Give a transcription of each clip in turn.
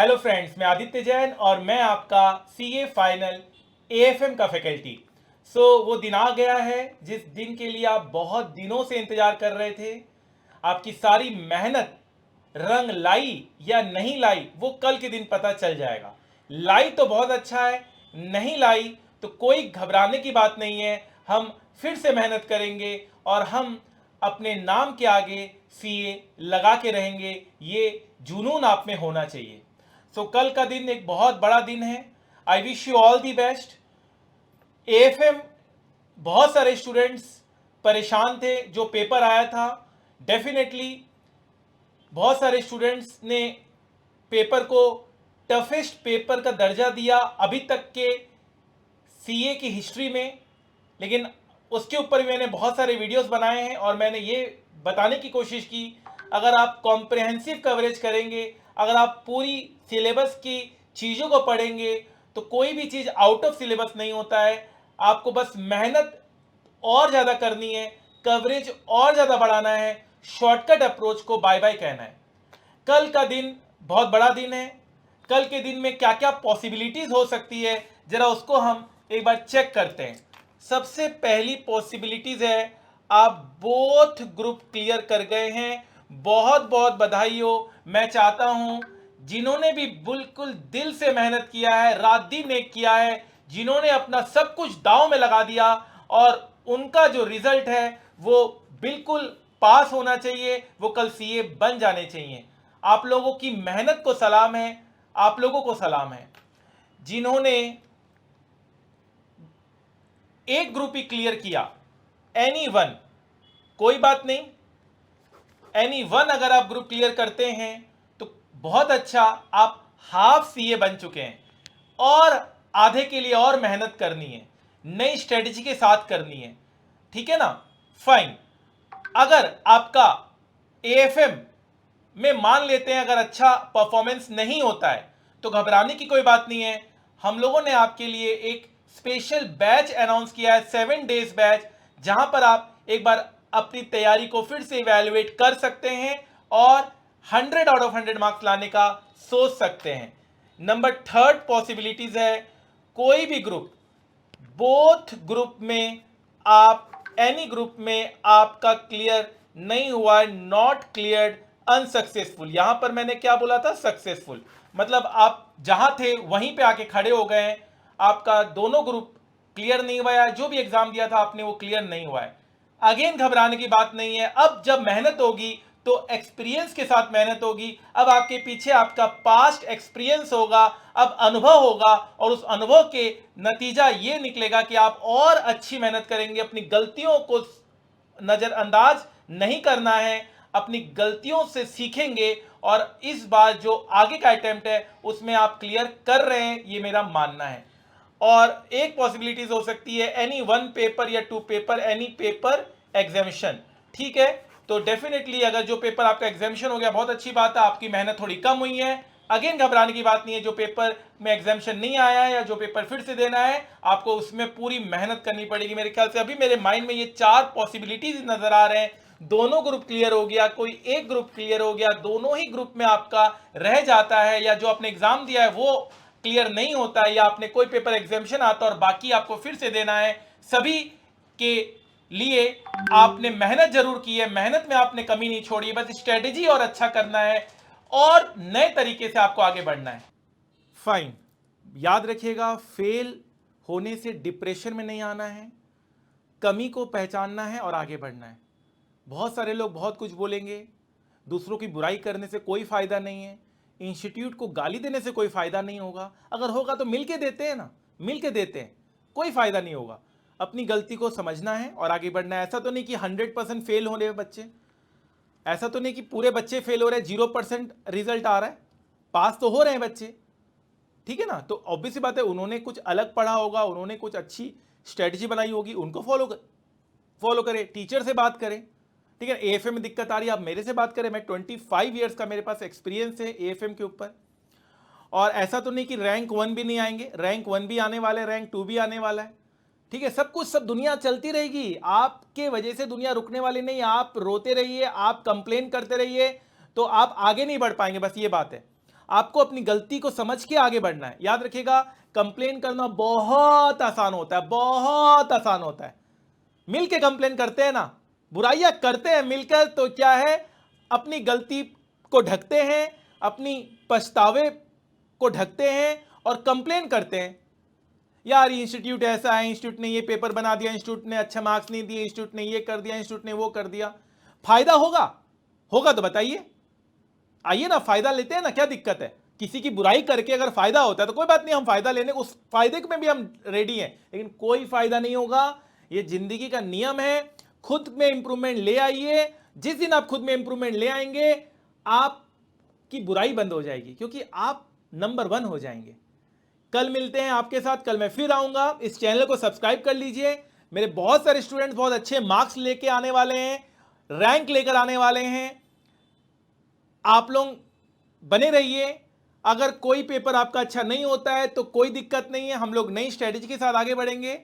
Hello friends, मैं आदित्य जैन और मैं आपका सीए फाइनल एएफएम का फैकल्टी। वो दिन आ गया है जिस दिन के लिए आप बहुत दिनों से इंतजार कर रहे थे। आपकी सारी मेहनत रंग लाई या नहीं लाई वो कल के दिन पता चल जाएगा। लाई तो बहुत अच्छा है, नहीं लाई तो कोई घबराने की बात नहीं है। हम फिर से मेहनत करेंगे और हम अपने नाम के आगे सीए लगा के रहेंगे। ये जुनून आप में होना चाहिए। कल का दिन एक बहुत बड़ा दिन है। I wish you all the best. AFM, बहुत सारे स्टूडेंट्स परेशान थे जो पेपर आया था। डेफिनेटली बहुत सारे स्टूडेंट्स ने पेपर को टफेस्ट पेपर का दर्जा दिया अभी तक के सीए की हिस्ट्री में। लेकिन उसके ऊपर भी मैंने बहुत सारे वीडियोस बनाए हैं और मैंने ये बताने की कोशिश की, अगर आप कॉम्प्रिहेंसिव कवरेज करेंगे, अगर आप पूरी सिलेबस की चीज़ों को पढ़ेंगे तो कोई भी चीज़ आउट ऑफ सिलेबस नहीं होता है। आपको बस मेहनत और ज़्यादा करनी है, कवरेज और ज़्यादा बढ़ाना है, शॉर्टकट अप्रोच को बाय बाय कहना है। कल का दिन बहुत बड़ा दिन है। कल के दिन में क्या क्या पॉसिबिलिटीज हो सकती है, जरा उसको हम एक बार चेक करते हैं। सबसे पहली पॉसिबिलिटीज है, आप बोथ ग्रुप क्लियर कर गए हैं। बहुत बहुत बधाई हो। मैं चाहता हूं जिन्होंने भी बिल्कुल दिल से मेहनत किया है, रात दिन एक किया है, जिन्होंने अपना सब कुछ दांव में लगा दिया, और उनका जो रिजल्ट है वो बिल्कुल पास होना चाहिए, वो कल सीए बन जाने चाहिए। आप लोगों की मेहनत को सलाम है, आप लोगों को सलाम है। जिन्होंने एक ग्रुप ही क्लियर किया, एनी वन, कोई बात नहीं, एनी वन अगर आप ग्रुप क्लियर करते हैं तो बहुत अच्छा, आप हाफ सीए बन चुके हैं। और आधे के लिए और मेहनत करनी है, नई स्ट्रेटजी के साथ करनी है, ठीक है ना। फाइन। अगर आपका एएफएम में मान लेते हैं अगर अच्छा परफॉर्मेंस नहीं होता है तो घबराने की कोई बात नहीं है। हम लोगों ने आपके लिए एक स्पेशल बैच अनाउंस किया है, 7 डेज बैच, जहां पर आप एक बार अपनी तैयारी को फिर से इवैल्यूएट कर सकते हैं और 100 आउट ऑफ 100 मार्क्स लाने का सोच सकते हैं। नंबर थर्ड पॉसिबिलिटीज है, कोई भी ग्रुप, बोथ ग्रुप में आप, एनी ग्रुप में आपका क्लियर नहीं हुआ, नॉट क्लियर्ड, अनसक्सेसफुल। यहां पर मैंने क्या बोला था? सक्सेसफुल। मतलब आप जहां थे वहीं पे आके खड़े हो गए हैं। आपका दोनों ग्रुप क्लियर नहीं हुआ है, जो भी एग्जाम दिया था आपने वो क्लियर नहीं हुआ है। अगेन घबराने की बात नहीं है। अब जब मेहनत होगी तो एक्सपीरियंस के साथ मेहनत होगी। अब आपके पीछे आपका पास्ट एक्सपीरियंस होगा, अब अनुभव होगा, और उस अनुभव के नतीजा ये निकलेगा कि आप और अच्छी मेहनत करेंगे। अपनी गलतियों को नजरअंदाज नहीं करना है, अपनी गलतियों से सीखेंगे और इस बार जो आगे का अटेम्प्ट है उसमें आप क्लियर कर रहे हैं, ये मेरा मानना है। और एक पॉसिबिलिटीज हो सकती है, एनी वन पेपर या 2 पेपर, एनी पेपर एग्जामिशन, ठीक है। तो डेफिनेटली अगर जो पेपर आपका एग्जामिशन हो गया, बहुत अच्छी बात है, आपकी मेहनत थोड़ी कम हुई है। अगेन घबराने की बात नहीं है। जो पेपर में एग्जामिशन नहीं आया है या जो पेपर फिर से देना है, आपको उसमें पूरी मेहनत करनी पड़ेगी। मेरे ख्याल से अभी मेरे माइंड में ये 4 पॉसिबिलिटीज नजर आ रहे हैं। दोनों ग्रुप क्लियर हो गया, कोई एक ग्रुप क्लियर हो गया, दोनों ही ग्रुप में आपका रह जाता है, या जो आपने एग्जाम दिया है वो क्लियर नहीं होता है, या आपने कोई पेपर एग्जामिशन आता और बाकी आपको फिर से देना है। सभी के लिए आपने मेहनत जरूर की है, मेहनत में आपने कमी नहीं छोड़ी है, बस स्ट्रेटेजी और अच्छा करना है और नए तरीके से आपको आगे बढ़ना है। फाइन। याद रखिएगा, फेल होने से डिप्रेशन में नहीं आना है, कमी को पहचानना है और आगे बढ़ना है। बहुत सारे लोग बहुत कुछ बोलेंगे, दूसरों की बुराई करने से कोई फायदा नहीं है, इंस्टीट्यूट को गाली देने से कोई फायदा नहीं होगा। अगर होगा तो मिलके देते हैं ना, मिलके देते हैं, कोई फायदा नहीं होगा। अपनी गलती को समझना है और आगे बढ़ना है। ऐसा तो नहीं कि 100% फेल हो रहे बच्चे, ऐसा तो नहीं कि पूरे बच्चे फेल हो रहे हैं, 0% रिजल्ट आ रहा है, पास तो हो रहे हैं बच्चे, ठीक है ना। तो ऑब्वियस सी बात है, उन्होंने कुछ अलग पढ़ा होगा, उन्होंने कुछ अच्छी स्ट्रेटजी बनाई होगी, उनको फॉलो करें, टीचर से बात करें, ठीक है। एएफएम में दिक्कत आ रही है, आप मेरे से बात करें, मैं 25 ईयर्स का मेरे पास एक्सपीरियंस है एएफएम के ऊपर। और ऐसा तो नहीं कि रैंक 1 भी नहीं आएंगे, रैंक 1 भी आने वाला है, रैंक 2 भी आने वाला है, ठीक है। सब कुछ, सब दुनिया चलती रहेगी, आपके वजह से दुनिया रुकने वाली नहीं। आप रोते रहिए, आप कंप्लेन करते रहिए तो आप आगे नहीं बढ़ पाएंगे, बस ये बात है। आपको अपनी गलती को समझ के आगे बढ़ना है। याद रखिएगा, कंप्लेन करना बहुत आसान होता है, बहुत आसान होता है। मिलके कंप्लेन करते हैं ना, बुराइयां करते हैं मिलकर, तो क्या है, अपनी गलती को ढकते हैं, अपनी पछतावे को ढकते हैं और कंप्लेन करते हैं, यार इंस्टीट्यूट ऐसा है, इंस्टीट्यूट ने ये पेपर बना दिया, इंस्टीट्यूट ने अच्छे मार्क्स नहीं दिए, इंस्टीट्यूट ने ये कर दिया, इंस्टीट्यूट ने वो कर दिया। फायदा होगा तो बताइए, आइए ना, फायदा लेते हैं ना, क्या दिक्कत है? किसी की बुराई करके अगर फायदा होता है तो कोई बात नहीं, हम फायदा लेने उस फायदे में भी हम रेडी हैं, लेकिन कोई फायदा नहीं होगा। ये जिंदगी का नियम है, खुद में इंप्रूवमेंट ले आइए। जिस दिन आप खुद में इंप्रूवमेंट ले आएंगे, आपकी बुराई बंद हो जाएगी, क्योंकि आप नंबर 1 हो जाएंगे। कल मिलते हैं आपके साथ, कल मैं फिर आऊंगा। इस चैनल को सब्सक्राइब कर लीजिए। मेरे बहुत सारे स्टूडेंट्स बहुत अच्छे मार्क्स लेके आने वाले हैं, रैंक लेकर आने वाले हैं। आप लोग बने रहिए। अगर कोई पेपर आपका अच्छा नहीं होता है तो कोई दिक्कत नहीं है, हम लोग नई स्ट्रेटेजी के साथ आगे बढ़ेंगे।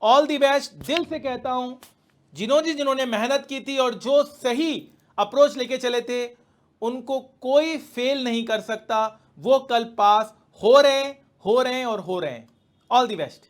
ऑल दी बेस्ट, दिल से कहता हूं। जिन्होंने मेहनत की थी और जो सही अप्रोच लेके चले थे, उनको कोई फेल नहीं कर सकता। वो कल पास हो रहे हैं और हो रहे हैं। All the best.